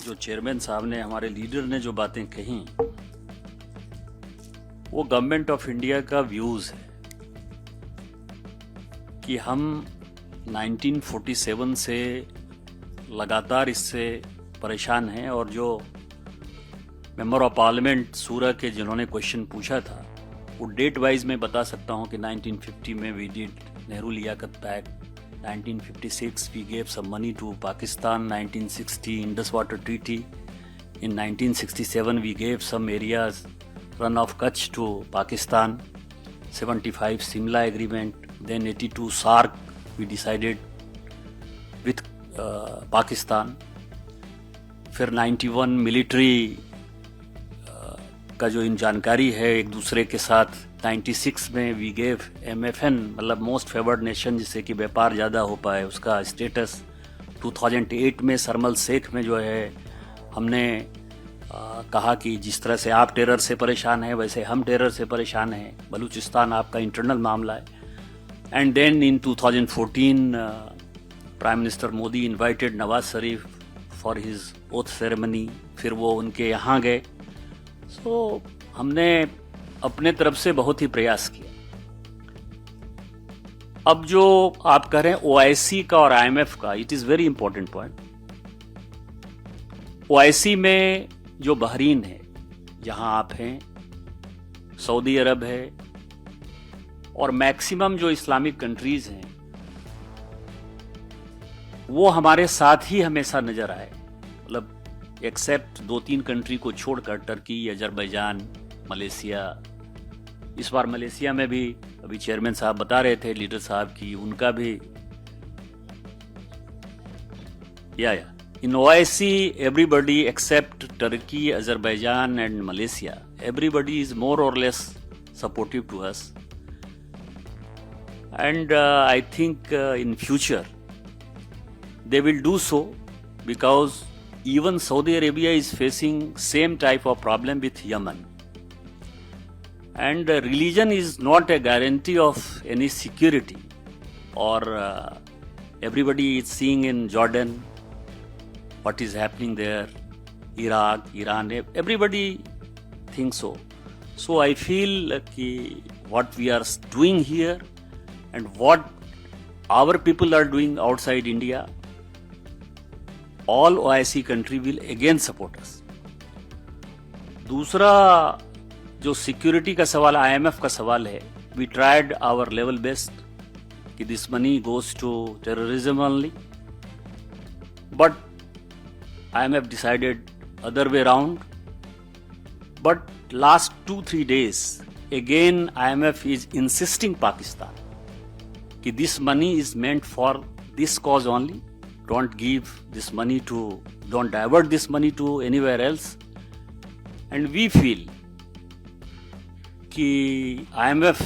जो चेयरमैन साहब ने, हमारे लीडर ने जो बातें कही, वो गवर्नमेंट ऑफ इंडिया का व्यूज है कि हम 1947 से लगातार इससे परेशान हैं। और जो मेंबर ऑफ पार्लियामेंट सूरत के जिन्होंने क्वेश्चन पूछा था, वो डेट वाइज मैं बता सकता हूं कि 1950 में we did Nehru Liaquat pact, 1956 we gave some money to Pakistan, 1960 Indus Water Treaty, in 1967 we gave some areas run of Kutch to Pakistan, 75 Simla Agreement, then 82 SARC we decided with Pakistan, फिर 91 military का जो इन जानकारी है एक दूसरे के साथ, 96 में वी गेव MFN, मतलब मोस्ट फेवर्ड नेशन, जिससे कि व्यापार ज़्यादा हो पाए, उसका स्टेटस। 2008 में सरमल शेख में जो है हमने कहा कि जिस तरह से आप टेरर से परेशान हैं वैसे हम टेरर से परेशान हैं, बलूचिस्तान आपका इंटरनल मामला है। And then in 2014 prime minister Modi invited Nawaz Sharif for his oath ceremony, फिर वो उनके यहाँ गए। सो हमने अपने तरफ से बहुत ही प्रयास किया। अब जो आप कह रहे हैं OIC का और IMF का, it is very important point. OIC में जो बहरीन है, जहां आप हैं, सऊदी अरब है, और मैक्सिमम जो इस्लामिक कंट्रीज हैं, वो हमारे साथ ही हमेशा नजर आए। मतलब एक्सेप्ट 2-3 कंट्री को छोड़कर, टर्की, अजरबैजान, मलेशिया। इस बार मलेशिया में भी अभी चेयरमैन साहब बता रहे थे लीडर साहब की, उनका भी या इन OIC everybody except Turkey, Azerbaijan and Malaysia, everybody is more or less supportive to us, and I think in future they will do so, because even Saudi Arabia is facing same type of problem with Yemen. And religion is not a guarantee of any security, or everybody is seeing in Jordan what is happening there, Iraq, Iran, everybody thinks so. So I feel what we are doing here and what our people are doing outside India, all OIC country will again support us. दूसरा जो security का सवाल, IMF का सवाल है, we tried our level best कि this money goes to terrorism only, but IMF decided other way round. But last 2-3 days again IMF is insisting Pakistan कि this money is meant for this cause only, don't give this money to, don't divert this money to anywhere else. And we feel कि IMF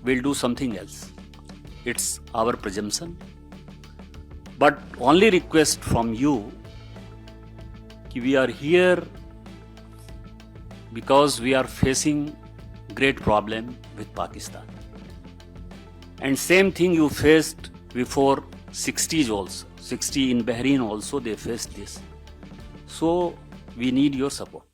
will do something else. It's our presumption. But only request from you कि we are here because we are facing great problem with Pakistan. And same thing you faced before 60s also. 60 in Bahrain also they faced this. So we need your support.